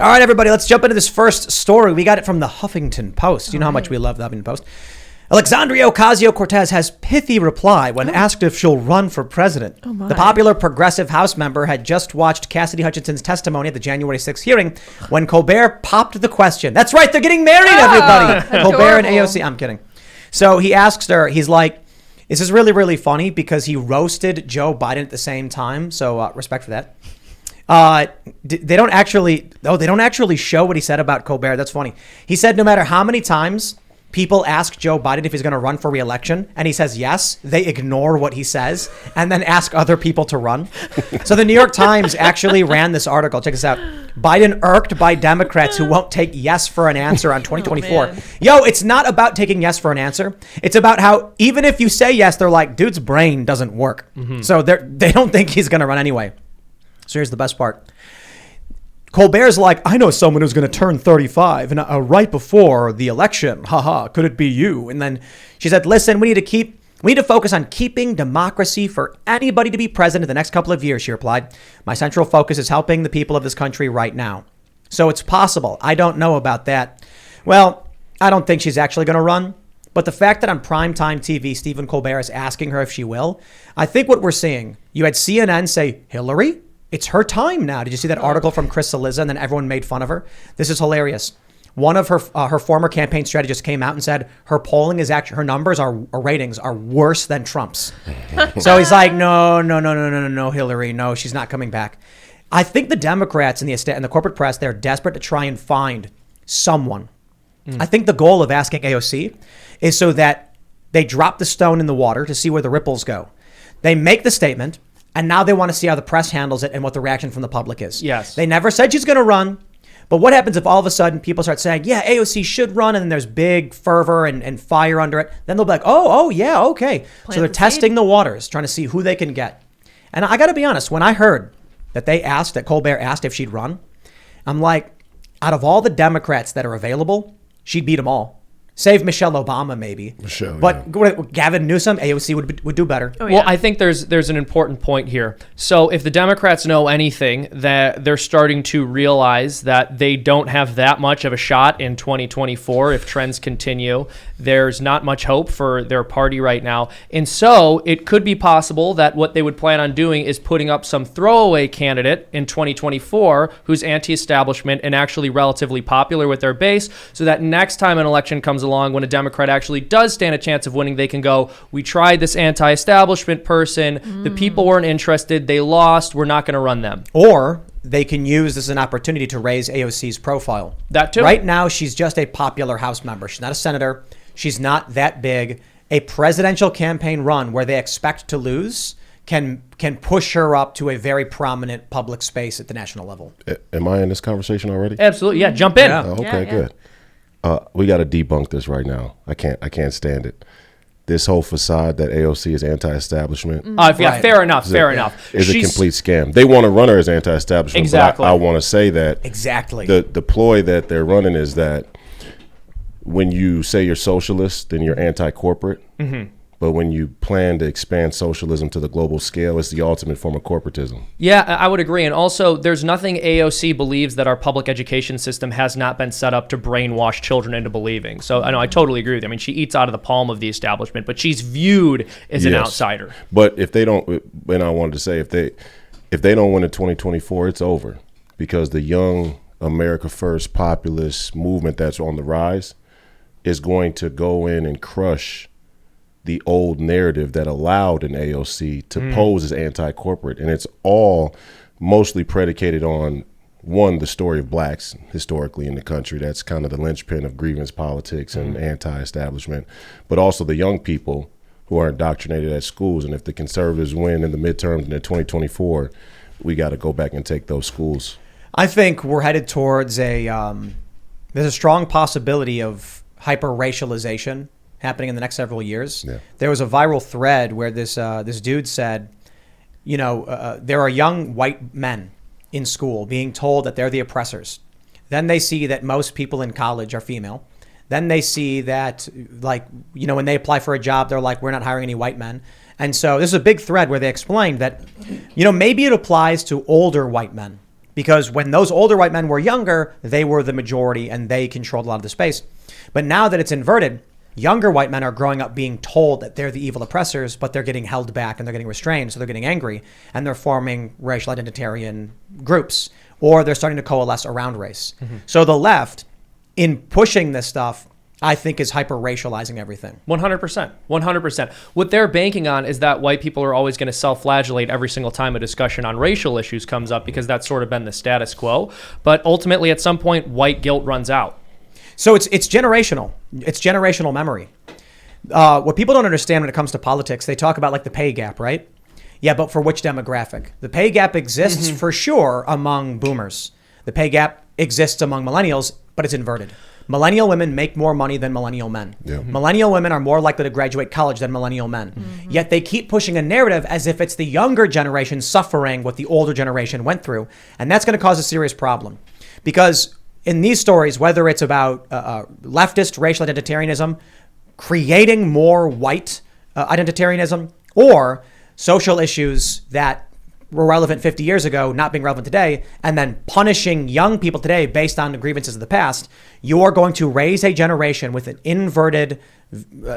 All right, everybody, let's jump into this first story. We got it from the Huffington Post. You know how much we love the Huffington Post. Alexandria Ocasio-Cortez has pithy reply when asked if she'll run for president. The popular progressive House member had just watched Cassidy Hutchinson's testimony at the January 6th hearing when Colbert popped the question. That's right, they're getting married, everybody. Colbert and AOC. I'm kidding. So he asks her, he's like, this is really, really funny because he roasted Joe Biden at the same time. So respect for that. They don't actually show what he said about Colbert. That's funny. He said no matter how many times people ask Joe Biden if he's going to run for re-election and he says yes, they ignore what he says and then ask other people to run. So the New York Times actually ran this article. Check this out. Biden irked by Democrats who won't take yes for an answer on 2024. It's not about taking yes for an answer. It's about how even if you say yes, they're like, dude's brain doesn't work. So they don't think he's going to run anyway. So here's the best part. Colbert's like, I know someone who's going to turn 35 and right before the election. Haha, could it be you? And then she said, listen, we need to focus on keeping democracy for anybody to be president in the next couple of years, she replied. My central focus is helping the people of this country right now. So it's possible. I don't know about that. Well, I don't think she's actually going to run. But the fact that on primetime TV, Stephen Colbert is asking her if she will, I think what we're seeing, you had CNN say, Hillary? It's her time now. Did you see that article from Chris Cillizza and then everyone made fun of her? This is hilarious. One of her former campaign strategists came out and said her polling is actually, her numbers are, or ratings are worse than Trump's. So he's like, no, Hillary, no, she's not coming back. I think the Democrats and the corporate press, they're desperate to try and find someone. I think the goal of asking AOC is so that they drop the stone in the water to see where the ripples go. They make the statement. And now they want to see how the press handles it and what the reaction from the public is. Yes. They never said she's going to run. But what happens if all of a sudden people start saying, yeah, AOC should run, and then there's big fervor and fire under it? Then they'll be like, oh, yeah, okay. So they're testing the waters, trying to see who they can get. And I got to be honest, when I heard that Colbert asked if she'd run, I'm like, out of all the Democrats that are available, she'd beat them all. Save Michelle Obama, maybe. But Gavin Newsom, AOC would do better. Oh, yeah. Well, I think there's an important point here. So if the Democrats know anything, that they're starting to realize that they don't have that much of a shot in 2024 if trends continue. There's not much hope for their party right now. And so it could be possible that what they would plan on doing is putting up some throwaway candidate in 2024 who's anti-establishment and actually relatively popular with their base, so that next time an election comes along, when a Democrat actually does stand a chance of winning, they can go, we tried this anti-establishment person, the people weren't interested, they lost, we're not going to run them. Or they can use this as an opportunity to raise AOC's profile. That too. Right now, she's just a popular House member. She's not a senator. She's not that big. A presidential campaign run where they expect to lose can push her up to a very prominent public space at the national level. Am I in this conversation already? Absolutely. Yeah, jump in. Oh, okay, good. We got to debunk this right now. I can't stand it. This whole facade that AOC is anti-establishment. Fair enough. Is a complete scam. They want to run her as anti-establishment. Exactly. But I want to say that exactly the ploy that they're running is that when you say you're socialist, then you're anti-corporate. Mm-hmm. But when you plan to expand socialism to the global scale, it's the ultimate form of corporatism. Yeah, I would agree. And also, there's nothing AOC believes that our public education system has not been set up to brainwash children into believing. So I totally agree with you. I mean, she eats out of the palm of the establishment, but she's viewed as an outsider. But if they don't, and I wanted to say, if they don't win in 2024, it's over, because the young America First populist movement that's on the rise is going to go in and crush the old narrative that allowed an AOC to pose as anti-corporate. And it's all mostly predicated on, one, the story of blacks historically in the country. That's kind of the linchpin of grievance politics and anti-establishment. But also the young people who are indoctrinated at schools. And if the conservatives win in the midterms in 2024, we got to go back and take those schools. I think we're headed towards there's a strong possibility of hyper-racialization happening in the next several years. Yeah. There was a viral thread where this dude said, there are young white men in school being told that they're the oppressors. Then they see that most people in college are female. Then they see that, when they apply for a job, they're like, we're not hiring any white men. And so this is a big thread where they explained that, maybe it applies to older white men, because when those older white men were younger, they were the majority and they controlled a lot of the space. But now that it's inverted, younger white men are growing up being told that they're the evil oppressors, but they're getting held back and they're getting restrained. So they're getting angry and they're forming racial identitarian groups, or they're starting to coalesce around race. So the left, in pushing this stuff, I think is hyper-racializing everything. 100%. 100%. What they're banking on is that white people are always going to self-flagellate every single time a discussion on racial issues comes up, because that's sort of been the status quo. But ultimately, at some point, white guilt runs out. So it's generational. It's generational memory. What people don't understand when it comes to politics, they talk about like the pay gap, right? Yeah, but for which demographic? The pay gap exists for sure among boomers. The pay gap exists among millennials, but it's inverted. Millennial women make more money than millennial men. Yeah. Millennial women are more likely to graduate college than millennial men. Yet they keep pushing a narrative as if it's the younger generation suffering what the older generation went through. And that's going to cause a serious problem. Because in these stories, whether it's about leftist racial identitarianism, creating more white identitarianism, or social issues that were relevant 50 years ago not being relevant today, and then punishing young people today based on the grievances of the past, you're going to raise a generation with an inverted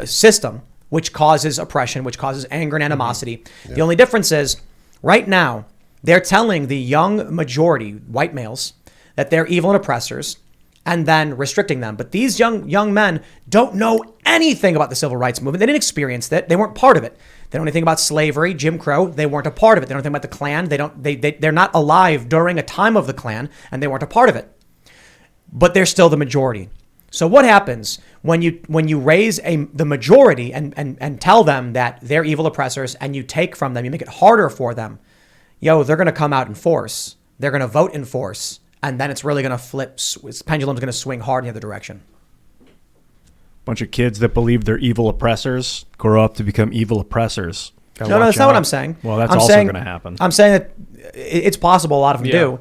system, which causes oppression, which causes anger and animosity. The only difference is right now, they're telling the young majority, white males, that they're evil and oppressors, and then restricting them. But these young men don't know anything about the civil rights movement. They didn't experience it. They weren't part of it. They don't know anything about slavery, Jim Crow. They weren't a part of it. They don't know anything about the Klan. They're not alive during a time of the Klan, and they weren't a part of it. But they're still the majority. So what happens when you raise the majority and tell them that they're evil oppressors, and you take from them, you make it harder for them? They're going to come out in force. They're going to vote in force. And then it's really going to flip. Its pendulum's going to swing hard in the other direction. Bunch of kids that believe they're evil oppressors grow up to become evil oppressors. No, that's not what I'm saying. Well, that's also going to happen. I'm saying that it's possible. A lot of them do.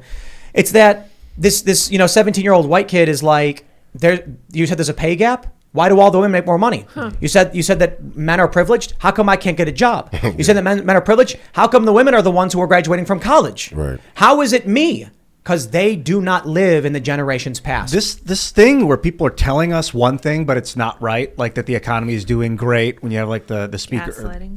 It's that this 17-year-old white kid is like, you said there's a pay gap. Why do all the women make more money? You said that men are privileged. How come I can't get a job? You said that men are privileged. How come the women are the ones who are graduating from college? Right. How is it me? Because they do not live in the generations past. This thing where people are telling us one thing, but it's not right, like that the economy is doing great when you have like the speaker.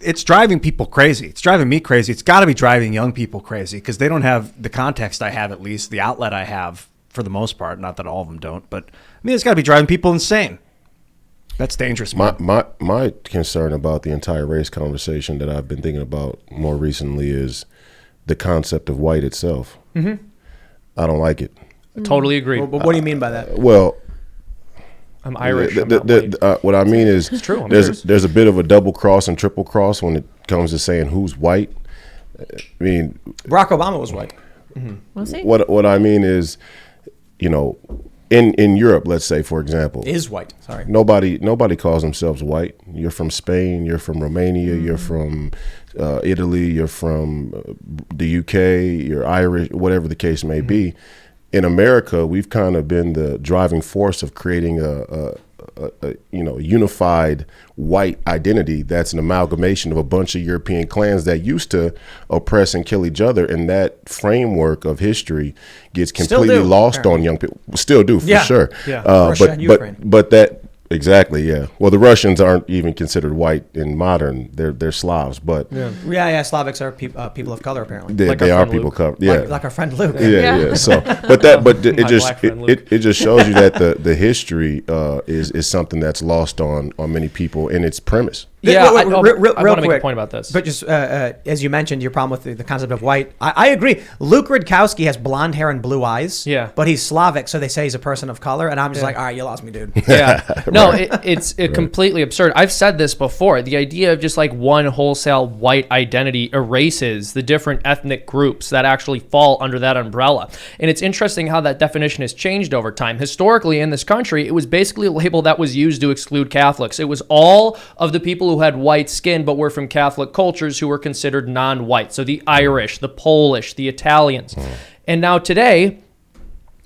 It's driving people crazy. It's driving me crazy. It's got to be driving young people crazy because they don't have the context I have, at least the outlet I have for the most part. Not that all of them don't, but I mean, it's got to be driving people insane. That's dangerous. My concern about the entire race conversation that I've been thinking about more recently is the concept of white itself. I don't like it. I totally agree. Well, what do you mean by that? Well, I'm Irish. I'm not white. What I mean is, it's true. There's a bit of a double cross and triple cross when it comes to saying who's white. I mean, Barack Obama was white. Was he? What I mean is, in Europe, let's say, for example, is white. Sorry. Nobody calls themselves white. You're from Spain. You're from Romania. You're from Italy. You're from the UK. You're Irish. Whatever the case may be. In America, we've kind of been the driving force of creating a unified white identity that's an amalgamation of a bunch of European clans that used to oppress and kill each other, and that framework of history gets completely lost on young people. Still do, for sure. Yeah. Russia and Ukraine. But that exactly, yeah. Well, the Russians aren't even considered white in modern. They're Slavs, but Slavics are people of color apparently. They are people of color. Yeah, like our friend Luke. Yeah. So, but it just shows you that the history is something that's lost on many people in its premise. Yeah, I want to make quick a point about this. But just as you mentioned, your problem with the concept of white, I agree. Luke Rudkowski has blonde hair and blue eyes. Yeah. But he's Slavic, so they say he's a person of color, and I'm just like, all right, you lost me, dude. Yeah. No, it's completely absurd. I've said this before. The idea of just like one wholesale white identity erases the different ethnic groups that actually fall under that umbrella. And it's interesting how that definition has changed over time. Historically, in this country, it was basically a label that was used to exclude Catholics. It was all of the people who had white skin but were from Catholic cultures who were considered non-white. So the Irish, the Polish, the Italians. And now today,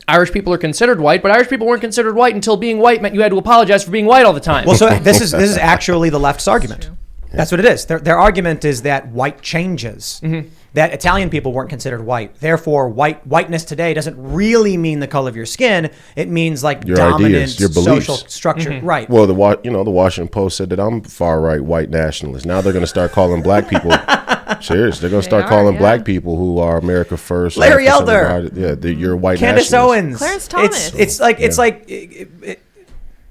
Irish people are considered white, but Irish people weren't considered white until being white meant you had to apologize for being white all the time. Well, so this is actually the left's argument. That's what it is. Their argument is that white changes. that Italian people weren't considered white. Therefore, whiteness today doesn't really mean the color of your skin. It means like your dominant ideas, your beliefs. social structure. Right. Well, the Washington Post said that I'm far right white nationalist. Now they're going to start calling black people. Serious, they're going to start calling black people who are America first. Larry Elder. You're white Candace nationalist. Owens. Clarence Thomas. It's like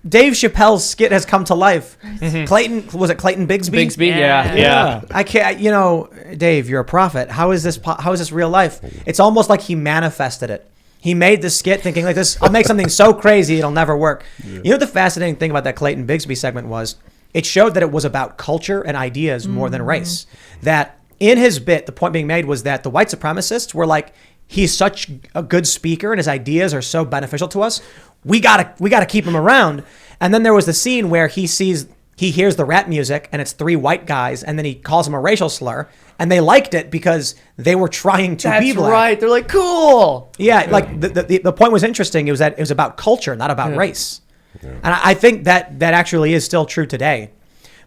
Dave Chappelle's skit has come to life. Clayton Clayton Bigsby? Bigsby, yeah. I can't. Dave, you're a prophet. How is this real life? It's almost like he manifested it. He made the skit thinking like this. I'll make something so crazy it'll never work. Yeah. You know the fascinating thing about that Clayton Bigsby segment was it showed that it was about culture and ideas more than race. That in his bit, the point being made was that the white supremacists were like, he's such a good speaker and his ideas are so beneficial to us. We gotta keep him around. And then there was the scene where he hears the rap music and it's 3 white guys and then he calls him a racial slur and they liked it because they were trying to be black. That's right. They're like, cool. Yeah, like the point was interesting. It was that it was about culture, not about race. Yeah. And I think that actually is still true today.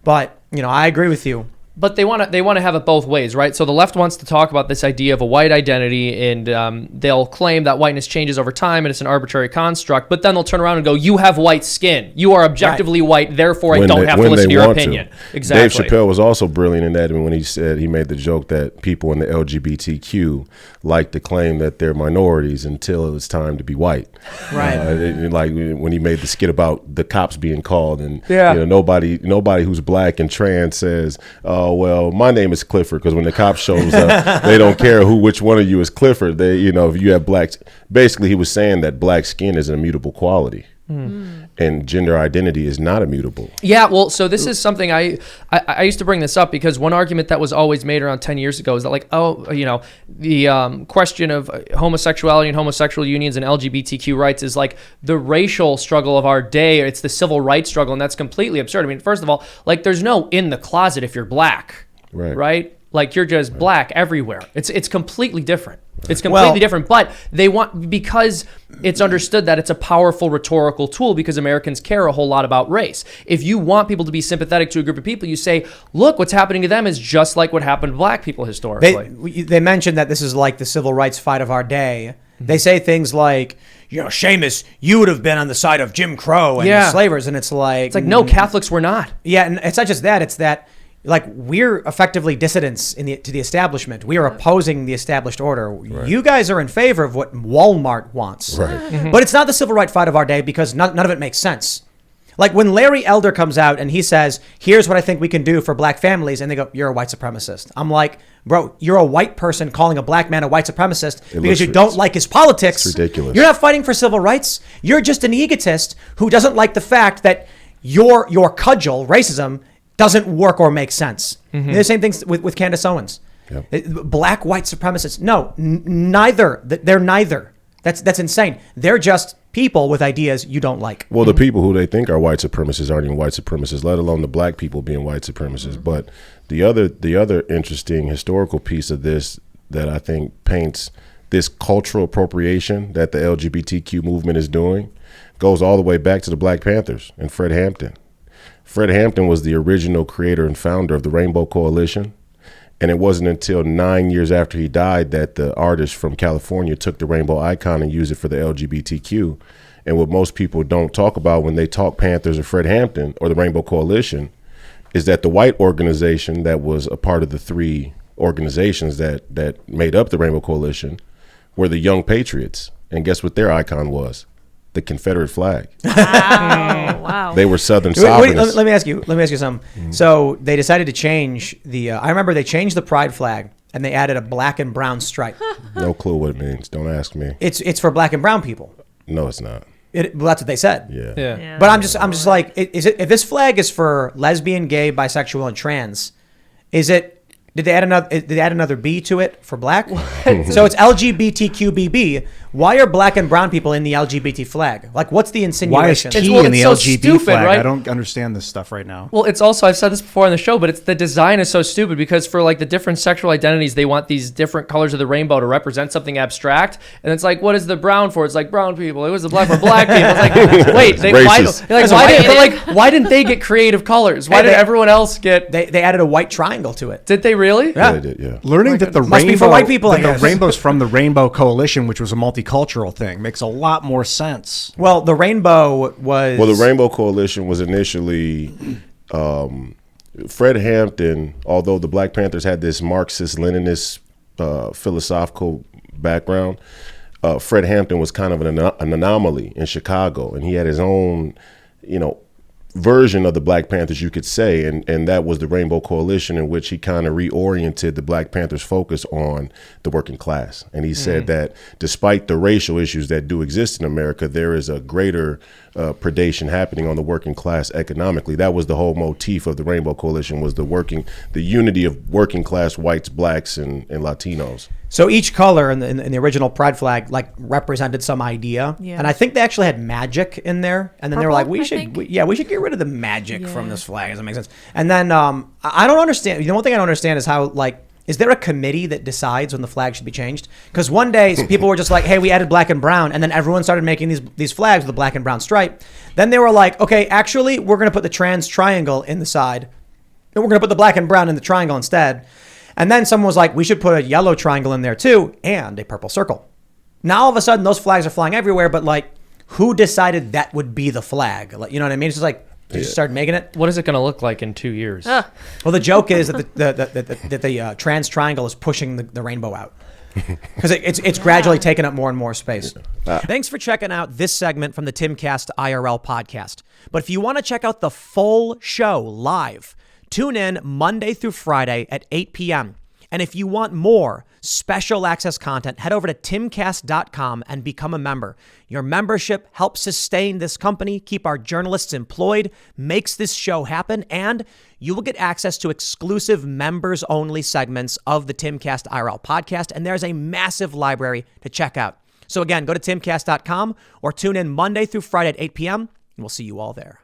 But, I agree with you. But they want to have it both ways, right? So the left wants to talk about this idea of a white identity, and they'll claim that whiteness changes over time and it's an arbitrary construct. But then they'll turn around and go, "You have white skin. You are objectively white. Therefore, I don't have to listen to your opinion." Exactly. Dave Chappelle was also brilliant in that when he made the joke that people in the LGBTQ like to claim that they're minorities until it's time to be white. Right. Like when he made the skit about the cops being called, and nobody who's black and trans says, "Oh, well, my name is Clifford," because when the cop shows up, they don't care which one of you is Clifford. They, if you have black, basically he was saying that black skin is an immutable quality. And gender identity is not immutable. Yeah, well, so this is something I used to bring this up because one argument that was always made around 10 years ago is that the question of homosexuality and homosexual unions and LGBTQ rights is like the racial struggle of our day. It's the civil rights struggle, and that's completely absurd. I mean, first of all, like there's no in the closet if you're black, right? Like you're just black everywhere. It's completely different. It's completely different, but they want, because it's understood that it's a powerful rhetorical tool because Americans care a whole lot about race. If you want people to be sympathetic to a group of people, you say, look, what's happening to them is just like what happened to black people historically. They mentioned that this is like the civil rights fight of our day. They say things like, Seamus, you would have been on the side of Jim Crow and the slavers, and it's like no, Catholics were not. Yeah, and it's not just that, it's that like we're effectively dissidents to the establishment. We are opposing the established order. Right. You guys are in favor of what Walmart wants. Right. But it's not the civil rights fight of our day because none of it makes sense. Like when Larry Elder comes out and he says, here's what I think we can do for black families, and they go, you're a white supremacist. I'm like, bro, you're a white person calling a black man a white supremacist because you don't like his politics. It's ridiculous. You're not fighting for civil rights. You're just an egotist who doesn't like the fact that your cudgel, racism, doesn't work or make sense. The same thing with Candace Owens. Yep. Black white supremacists. No, neither. They're neither. That's insane. They're just people with ideas you don't like. Well, the people who they think are white supremacists aren't even white supremacists, let alone the black people being white supremacists. But the other interesting historical piece of this that I think paints this cultural appropriation that the LGBTQ movement is doing goes all the way back to the Black Panthers and Fred Hampton. Fred Hampton was the original creator and founder of the Rainbow Coalition. And it wasn't until 9 years after he died that the artist from California took the rainbow icon and used it for the LGBTQ. And what most people don't talk about when they talk Panthers or Fred Hampton or the Rainbow Coalition is that the white organization that was a part of the 3 organizations that made up the Rainbow Coalition were the Young Patriots. And guess what their icon was? The Confederate flag. Wow. They were Southern sovereignists. Let me ask you something. So they decided to change I remember they changed the pride flag and they added a black and brown stripe. No clue what it means. Don't ask me. It's for black and brown people. No, it's not. Well, that's what they said. Yeah. But I'm just like, if this flag is for lesbian, gay, bisexual, and trans, did they add another B to it for black? So it's LGBTQBB, Why are black and brown people in the LGBT flag? Like, what's the Why is insinuation? T well, in the it's so LGBT stupid, flag? right? I don't understand this stuff right now. Well, it's also, I've said this before on the show, but it's the design is so stupid because for like the different sexual identities, they want these different colors of the rainbow to represent something abstract. And it's like, what is the brown for? It's like brown people. It was the black for black people. It's like, wait, why didn't they get creative colors? Why did everyone else get? They added a white triangle to it. Did they really? Yeah, they did, yeah. Learning that the Must be rainbow, for white people, I that the guess. rainbow's from the Rainbow Coalition, which was a multicultural thing, makes a lot more sense. Well, the rainbow was. Well, the Rainbow Coalition was initially Fred Hampton, although the Black Panthers had this Marxist-Leninist philosophical background, Fred Hampton was kind of an anomaly in Chicago, and he had his own, version of the Black Panthers, you could say, and that was the Rainbow Coalition, in which he kind of reoriented the Black Panthers' focus on the working class. And he said that despite the racial issues that do exist in America, there is a greater predation happening on the working class economically. That was the whole motif of the Rainbow Coalition, was the unity of working class whites, blacks, and Latinos. So each color in the original pride flag represented some idea, Yeah. and I think they actually had magic in there. And then they were like, Purple, "We I should, think. we should get rid of the magic from Yeah. this flag." Does that make sense? And then I don't understand. One thing I don't understand is how is there a committee that decides when the flag should be changed? Because one day people were just like, "Hey, we added black and brown," and then everyone started making these flags with the black and brown stripe. Then they were like, "Okay, actually, we're going to put the trans triangle in the side, and we're going to put the black and brown in the triangle instead." And then someone was like, we should put a yellow triangle in there too, and a purple circle. Now all of a sudden those flags are flying everywhere, but who decided that would be the flag? You know what I mean? It's just you just started making it. What is it going to look like in 2 years? Well, the joke is that the trans triangle is pushing the rainbow out. Because it's gradually taking up more and more space. Thanks for checking out this segment from the Timcast IRL podcast. But if you want to check out the full show live, tune in Monday through Friday at 8 p.m. And if you want more special access content, head over to timcast.com and become a member. Your membership helps sustain this company, keep our journalists employed, makes this show happen, and you will get access to exclusive members-only segments of the Timcast IRL podcast, and there's a massive library to check out. So again, go to timcast.com or tune in Monday through Friday at 8 p.m., and we'll see you all there.